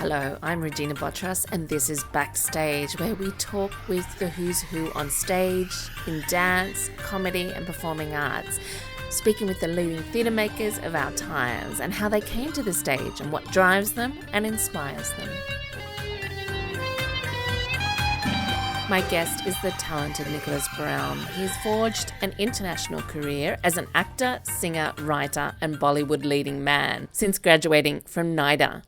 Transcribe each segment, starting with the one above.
Hello, I'm Regina and this is Backstage, where we talk with the who's who on stage, in dance, comedy and performing arts, speaking with the leading theatre makers of our times and how they came to the stage and what drives them and inspires them. My guest is the talented Nicholas Brown. He's forged an international career as an actor, singer, writer and Bollywood leading man since graduating from NIDA.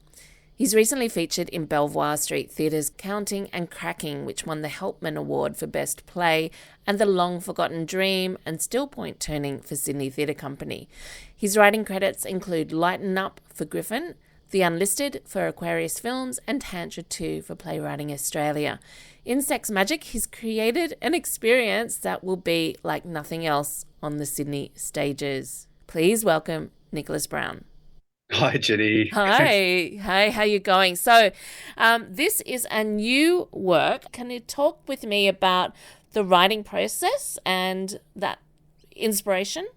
He's recently featured in Belvoir Street Theatre's Counting and Cracking, which won the Helpmann Award for Best Play, and the Long Forgotten Dream and Still Point Turning for Sydney Theatre Company. His writing credits include Lighten Up for Griffin, The Unlisted for Aquarius Films and Tantra 2 for Playwriting Australia. In Sex Magick, he's created an experience that will be like nothing else on the Sydney stages. Please welcome Nicholas Brown. Hi, Jenny. Hi, how you going? So this is a new work. Can you talk with me about the writing process and that inspiration?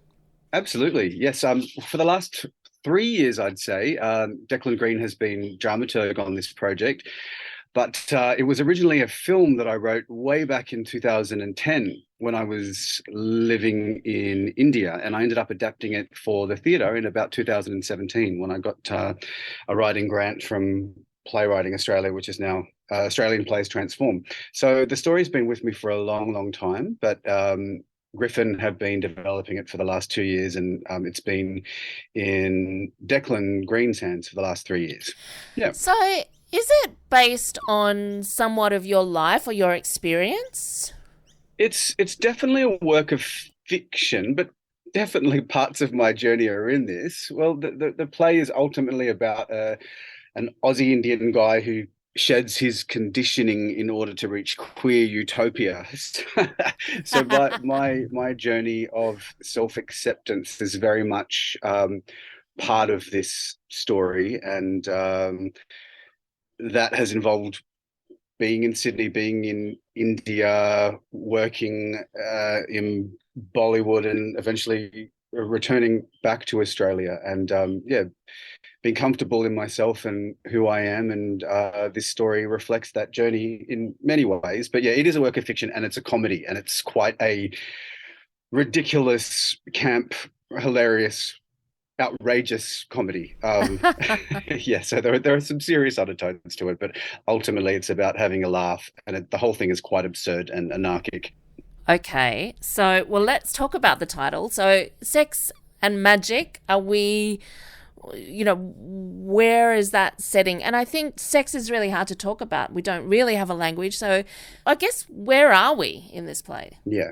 Absolutely, yes. For the last 3 years, I'd say, Declan Green has been dramaturg on this project, but it was originally a film that I wrote way back in 2010 when I was living in India, and I ended up adapting it for the theatre in about 2017 when I got a writing grant from Playwriting Australia, which is now Australian Plays Transform. So the story's been with me for a long, long time, but Griffin have been developing it for the last 2 years, and it's been in Declan Green's hands for the last 3 years. Yeah. So is it based on somewhat of your life or your experience? It's definitely a work of fiction, but definitely parts of my journey are in this. Well, the play is ultimately about an Aussie Indian guy who sheds his conditioning in order to reach queer utopia. So my journey of self-acceptance is very much part of this story, and that has involved being in Sydney, being in India, working in Bollywood, and eventually returning back to Australia, and being comfortable in myself and who I am. And this story reflects that journey in many ways. But yeah, it is a work of fiction, and it's a comedy, and it's quite a ridiculous, camp, hilarious, outrageous comedy. Yeah, so there are some serious undertones to it, but ultimately it's about having a laugh, and the whole thing is quite absurd and anarchic. Okay, so let's talk about the title. So Sex and Magick, are we, where is that setting? And I think sex is really hard to talk about. We don't really have a language. So I guess where are we in this play? Yeah.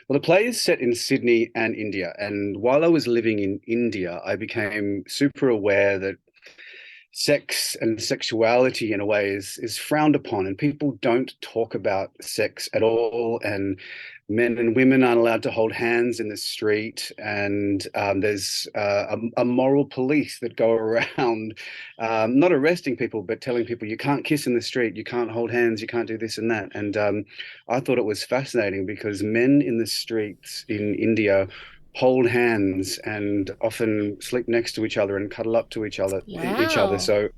Well, the play is set in Sydney and India. And while I was living in India, I became super aware that sex and sexuality in a way is frowned upon, and people don't talk about sex at all, and men and women aren't allowed to hold hands in the street, and there's a moral police that go around not arresting people but telling people you can't kiss in the street, you can't hold hands, you can't do this and that. And I thought it was fascinating because men in the streets in India hold hands and often sleep next to each other and cuddle up to each other. Wow. So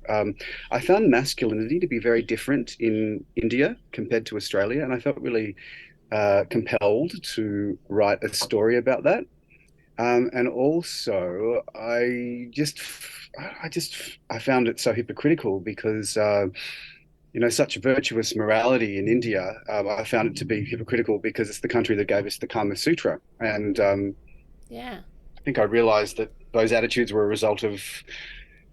I found masculinity to be very different in India compared to Australia, and I felt really compelled to write a story about that. And also I found it so hypocritical because such virtuous morality in India, I found it to be hypocritical because it's the country that gave us the Kama Sutra. And yeah, I think I realized that those attitudes were a result of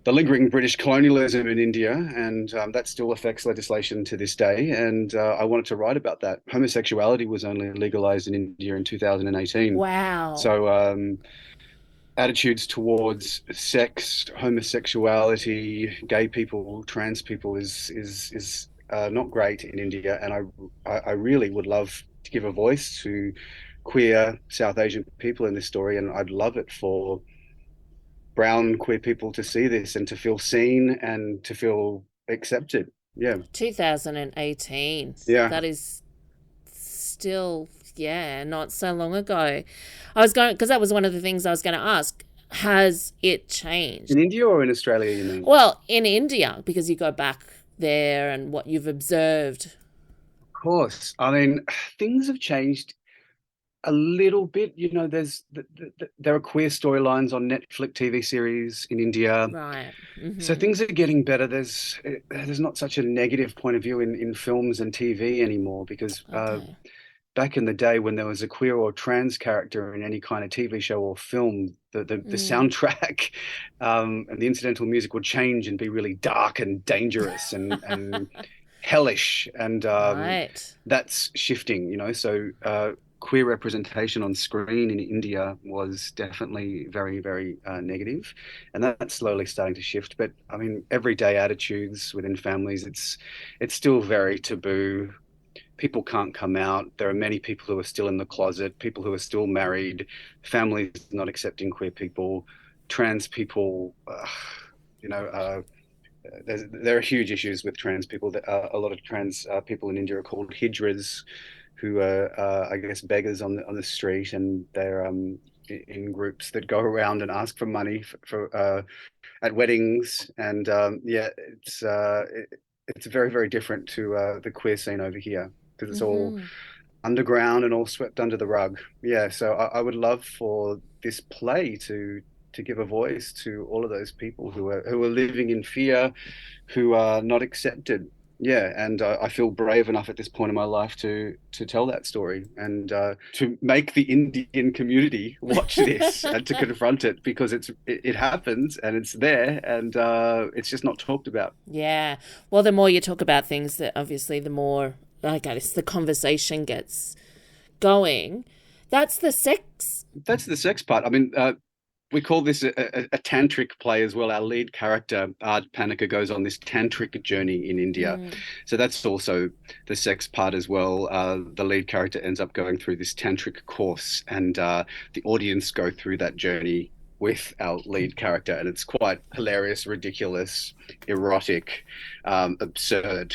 the lingering British colonialism in India, and that still affects legislation to this day. And I wanted to write about that. Homosexuality was only legalized in India in 2018. Wow. So attitudes towards sex, homosexuality, gay people, trans people is not great in India. And I really would love to give a voice to queer South Asian people in this story, and I'd love it for brown queer people to see this and to feel seen and to feel accepted. Yeah. 2018. Yeah. That is still, not so long ago. I was going, because that was one of the things I was going to ask. has it changed? In India or in Australia, you mean? Well, in India, because you go back there and what you've observed. Of course. I mean, things have changed a little bit. There are queer storylines on Netflix TV series in India. Right. So Mm-hmm. things are getting better. There's not such a negative point of view in films and TV anymore, because Okay. back in the day when there was a queer or trans character in any kind of TV show or film, the Mm. soundtrack and the incidental music would change and be really dark and dangerous and hellish, and Right. that's shifting. So queer representation on screen in India was definitely very, very negative, and that's slowly starting to shift. But I mean, everyday attitudes within families, it's still very taboo. People can't come out. There are many people who are still in the closet, people who are still married, families not accepting queer people, trans people. You know, there are huge issues with trans people. A lot of trans people in India are called hijras, who are, I guess, beggars on the street, and they're in groups that go around and ask for money for at weddings, and yeah, it's very, very different to the queer scene over here, because it's all Mm-hmm. underground and all swept under the rug. Yeah, so I would love for this play to give a voice to all of those people who are living in fear, who are not accepted. Yeah, and I feel brave enough at this point in my life to tell that story, and to make the Indian community watch this and to confront it, because it happens and it's there, and it's just not talked about. Yeah. Well, the more you talk about things, that obviously the more, I guess, the conversation gets going. That's the sex. That's the sex part. I mean, we call this a tantric play as well. Our lead character, Ard Panika, goes on this tantric journey in India. Mm. So that's also the sex part as well. The lead character ends up going through this tantric course, and the audience go through that journey with our lead character. And it's quite hilarious, ridiculous, erotic, absurd.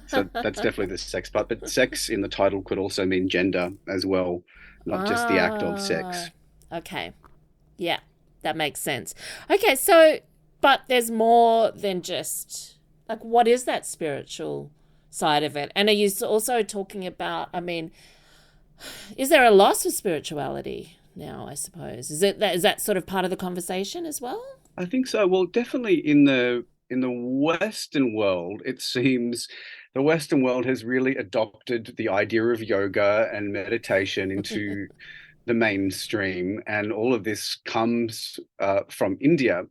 So that's definitely the sex part. But sex in the title could also mean gender as well, not just the act of Ah, sex. okay. Yeah, that makes sense. Okay, so, but there's more than just, like, what is that spiritual side of it? And are you also talking about, I mean, is there a loss of spirituality now, I suppose? Is that sort of part of the conversation as well? I think so. Well, definitely in the Western world, it seems the Western world has really adopted the idea of yoga and meditation into the mainstream, and all of this comes from India,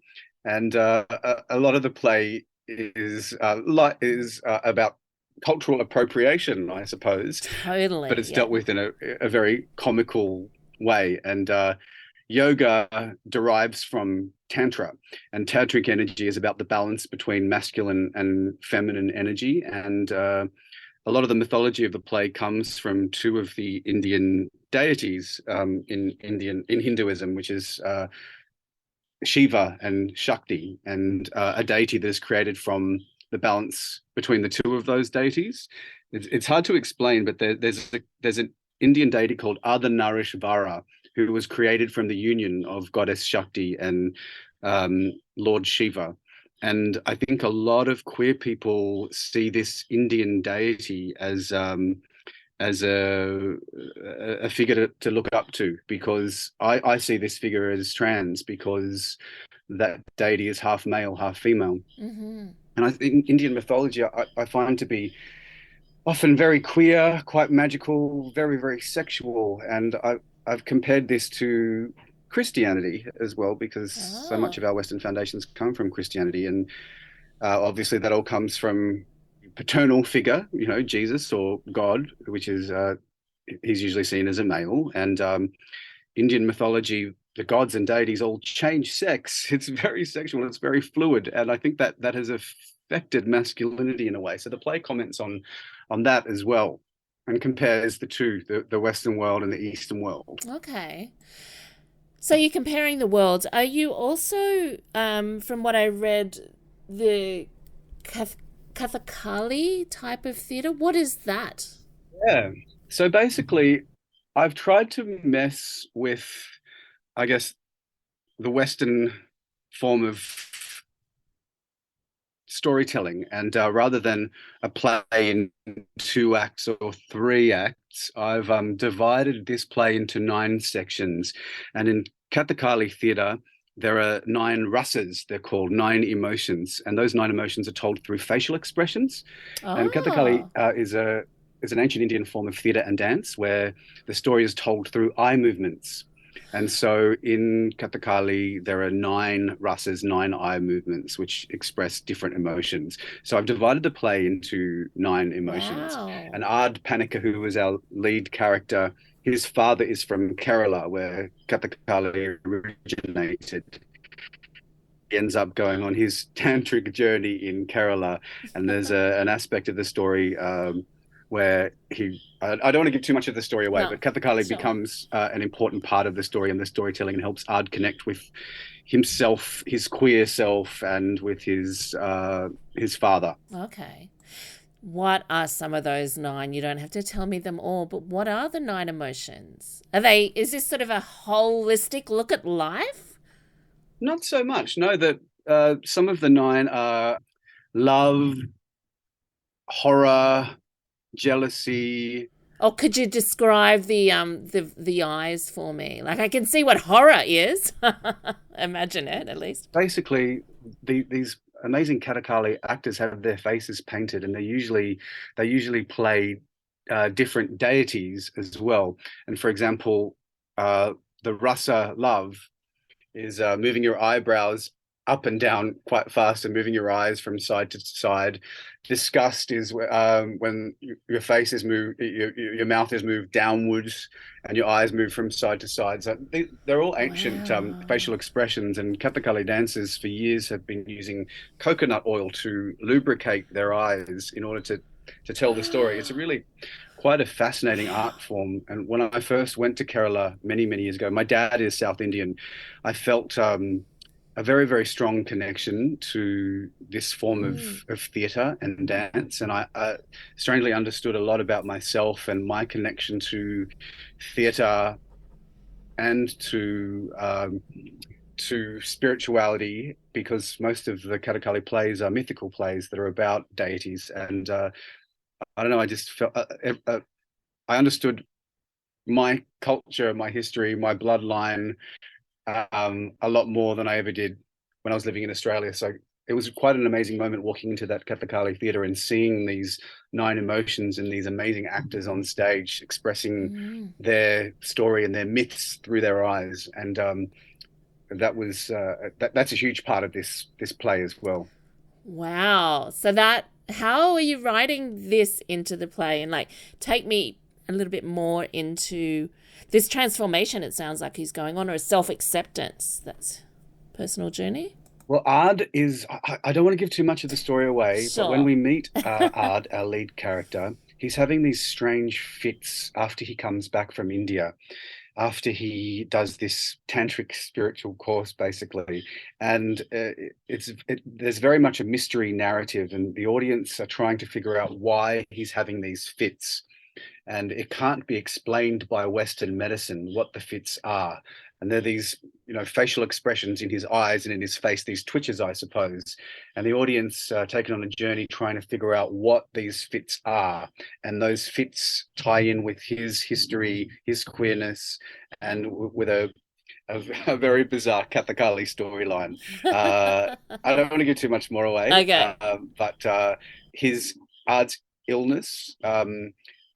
and a lot of the play is about cultural appropriation, I suppose, but Totally, it's yeah. dealt with in a very comical way. And yoga derives from tantra, and tantric energy is about the balance between masculine and feminine energy. And a lot of the mythology of the play comes from two of the Indian deities in Hinduism, which is Shiva and Shakti, and a deity that is created from the balance between the two of those deities. It's hard to explain, but there's an Indian deity called Ardhanarishvara, who was created from the union of goddess Shakti and Lord Shiva. And I think a lot of queer people see this Indian deity as a figure to look up to, because I see this figure as trans, because that deity is half male, half female. Mm-hmm. And I think Indian mythology I find to be often very queer, quite magical, very, very sexual. And I've compared this to Christianity as well, because so much Oh. of our Western foundations come from Christianity. And obviously that all comes from paternal figure, Jesus or God, which is he's usually seen as a male. And Indian mythology, the gods and deities all change sex. It's very sexual. It's very fluid, and I think that has affected masculinity in a way. So the play comments on that as well, and compares the two, the Western world and the Eastern world. Okay. So you're comparing the worlds. Are you also, from what I read, the Kath- Kathakali type of theatre? What is that? Yeah. So basically, I've tried to mess with, I guess, the Western form of storytelling, and rather than a play in 2 acts or 3 acts, I've divided this play into 9 sections. And in Kathakali theatre, there are 9 rasas. They're called 9 emotions, and those 9 emotions are told through facial expressions. And Kathakali Oh, is an ancient Indian form of theatre and dance where the story is told through eye movements. And so in Kathakali, there are 9 rasas, 9 eye movements, which express different emotions. So I've divided the play into 9 emotions. wow. And Ard Panika, who was our lead character, his father is from Kerala, where Kathakali originated. He ends up going on his tantric journey in Kerala, and there's an aspect of the story where I don't want to give too much of the story away, No, but Kathakali sure. becomes an important part of the story and the storytelling, and helps Ard connect with himself, his queer self, and with his father. Okay. What are some of those nine? You don't have to tell me them all, but what are the nine emotions? Is this sort of a holistic look at life? Not so much. No, that some of the 9 are love, horror, jealousy. Or could you describe the eyes for me? Like I can see what horror is. Imagine it at least. Basically, these amazing Kathakali actors have their faces painted, and they usually play different deities as well. And for example, the rasa love is moving your eyebrows up and down quite fast and moving your eyes from side to side. Disgust is when your face is moved, your mouth is moved downwards, and your eyes move from side to side. So they're all ancient Wow. facial expressions, and Kathakali dancers for years have been using coconut oil to lubricate their eyes in order to tell the story. It's a really quite a fascinating Wow. art form. And when I first went to Kerala many, many years ago, my dad is South Indian. I felt a very, very strong connection to this form Mm. of theatre and dance. And I strangely understood a lot about myself and my connection to theatre and to spirituality, because most of the Kathakali plays are mythical plays that are about deities. And I don't know, I just felt I understood my culture, my history, my bloodline a lot more than I ever did when I was living in Australia. So it was quite an amazing moment walking into that Kathakali theatre and seeing these 9 emotions and these amazing actors on stage expressing Mm. their story and their myths through their eyes. And that's a huge part of this play as well. Wow. So that how are you writing this into the play and like take me a little bit more into this transformation it sounds like he's going on or a self-acceptance. That's personal journey? Well, Ard is, I don't want to give too much of the story away, but when Sure. we meet Ard, our lead character, he's having these strange fits after he comes back from India, after he does this tantric spiritual course, basically. And there's very much a mystery narrative, and the audience are trying to figure out why he's having these fits, and it can't be explained by Western medicine what the fits are. And there are these, facial expressions in his eyes and in his face, these twitches, I suppose. And the audience taken on a journey trying to figure out what these fits are. And those fits tie in with his history, his queerness, and with a very bizarre Kathakali storyline. I don't want to give too much more away, Okay. but his art's illness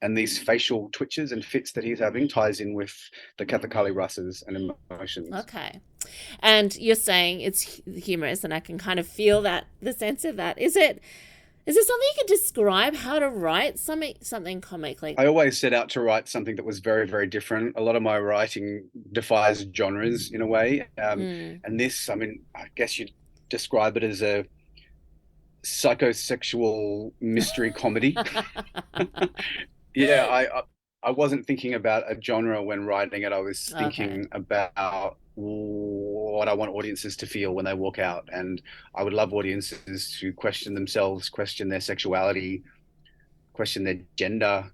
and these facial twitches and fits that he's having ties in with the Kathakali rasas and emotions. Okay. And you're saying it's humorous and I can kind of feel that the sense of that. Is there something you could describe how to write something comically? I always set out to write something that was very, very different. A lot of my writing defies genres in a way. Mm. And this, I mean, I guess you'd describe it as a psychosexual mystery comedy. Yeah, I wasn't thinking about a genre when writing it. I was Okay. thinking about what I want audiences to feel when they walk out, and I would love audiences to question themselves, question their sexuality, question their gender,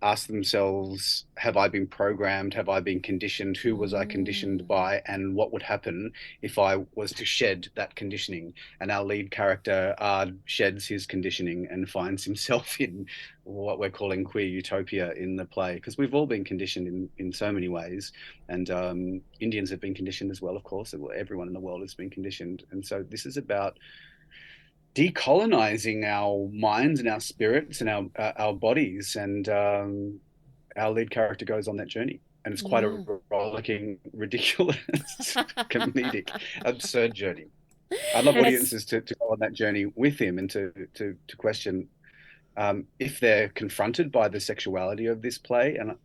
ask themselves, have I been programmed? Have I been conditioned? Who was I conditioned by? And what would happen if I was to shed that conditioning? And our lead character sheds his conditioning and finds himself in what we're calling queer utopia in the play, because we've all been conditioned in so many ways. And Indians have been conditioned as well, of course. Everyone in the world has been conditioned. And so this is about decolonizing our minds and our spirits and our bodies, and our lead character goes on that journey, and it's quite a rollicking, ridiculous, comedic, absurd journey. I'd love audiences to go on that journey with him and to question if they're confronted by the sexuality of this play. And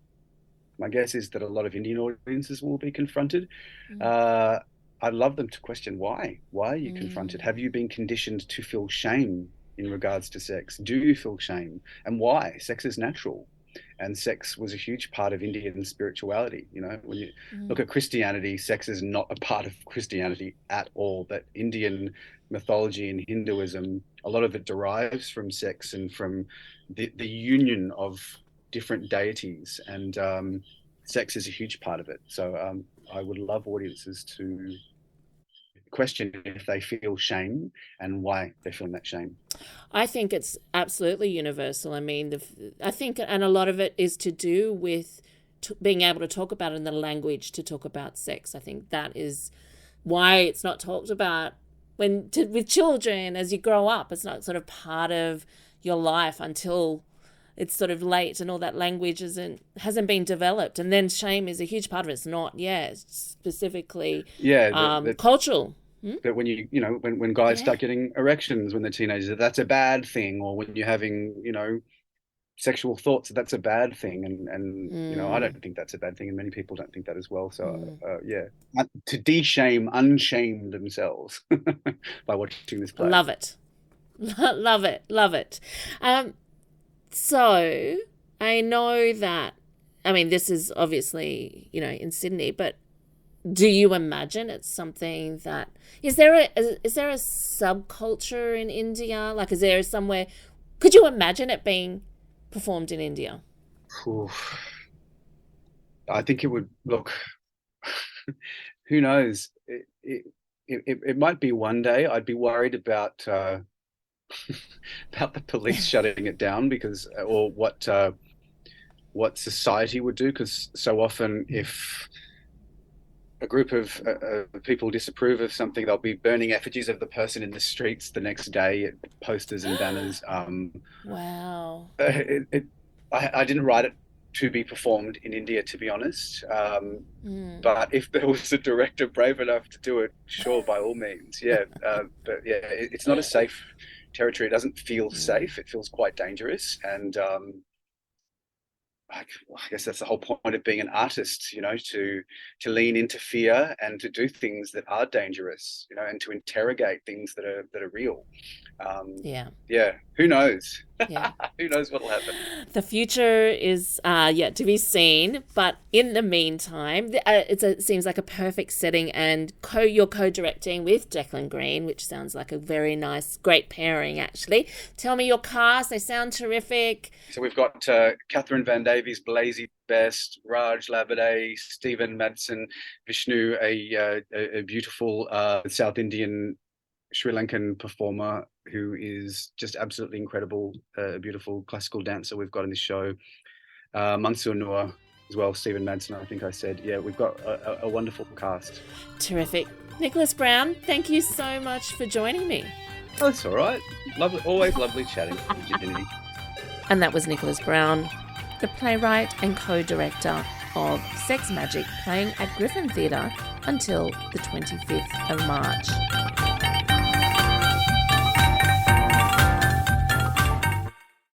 my guess is that a lot of Indian audiences will be confronted. I'd love them to question why. Why are you confronted? Have you been conditioned to feel shame in regards to sex? Do you feel shame? And why? Sex is natural. And sex was a huge part of Indian spirituality. You know, when you look at Christianity, sex is not a part of Christianity at all. But Indian mythology and Hinduism, a lot of it derives from sex and from the union of different deities. And sex is a huge part of it. So I would love audiences to question if they feel shame and why they're feeling that shame. I think it's absolutely universal. I mean, I think, and a lot of it is to do with being able to talk about it in the language to talk about sex. I think that is why it's not talked about with children as you grow up. It's not sort of part of your life until it's sort of late and all that language hasn't been developed. And then shame is a huge part of it. It's not, specifically cultural. But when guys start getting erections when they're teenagers, that's a bad thing. Or when you're having, sexual thoughts, that's a bad thing. And I don't think that's a bad thing. And many people don't think that as well. So, to de-shame, unshame themselves by watching this play. Love it. Love it. Love it. So I know that, I mean, this is obviously, in Sydney, but do you imagine it's something that, is there a subculture in India? Like, is there somewhere, could you imagine it being performed in India? I think it would, look, who knows? It might be one day. I'd be worried about about the police shutting it down or what society would do, because so often if a group of people disapprove of something, they'll be burning effigies of the person in the streets the next day, posters and banners. Wow. I didn't write it to be performed in India, to be honest. But if there was a director brave enough to do it, sure, by all means, but it's not a safe territory. It doesn't feel safe. It feels quite dangerous. And I guess that's the whole point of being an artist, to lean into fear and to do things that are dangerous, and to interrogate things that are real. Who knows? Who knows what'll happen? The future is yet to be seen, but in the meantime, it seems like a perfect setting, and you're co-directing with Declan Green, which sounds like a very nice, great pairing, actually. Tell me your cast. They sound terrific. So we've got Catherine Van Davies, Blazy Best, Raj Labade, Stephen Madsen, Vishnu, a beautiful South Indian Sri Lankan performer who is just absolutely incredible, a beautiful classical dancer we've got in this show. Mansur Noor as well, Stephen Madsen, I think I said. Yeah, we've got a wonderful cast. Terrific. Nicholas Brown, thank you so much for joining me. Oh, that's all right. Lovely, always lovely chatting. And that was Nicholas Brown, the playwright and co-director of Sex Magick, playing at Griffin Theatre until the 25th of March.